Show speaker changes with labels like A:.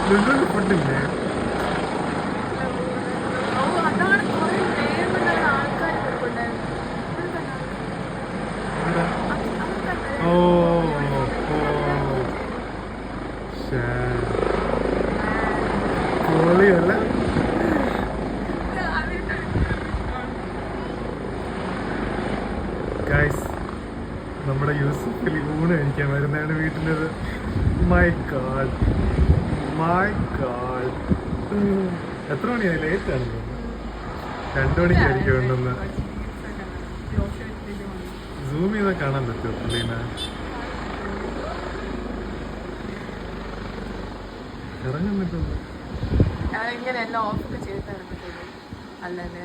A: ലുലുവിൽ ഫുഡില്ലേ? ഓ പൊളിയല്ല. Guys, നമ്മുടെ യൂസഫലി ഊണ് കഴിക്കാൻ വരുന്നതാണ് വീട്ടിലത്. My god, my god. എത്ര മണിയായി? ലേറ്റ് ആണ് തോന്നുന്നു. 2 മണിക്കായിരിക്കും ഉണ്ടെന്ന്. സൂം ചെയ്താൽ കാണാൻ പറ്റുമോ പുള്ളീനെ? ഇറങ്ങുന്നിട്ടുണ്ട്.
B: ഇങ്ങനെ എല്ലാം ഓഫൊക്കെ ചെയ്തിട്ടാണ് അല്ലല്ലേ?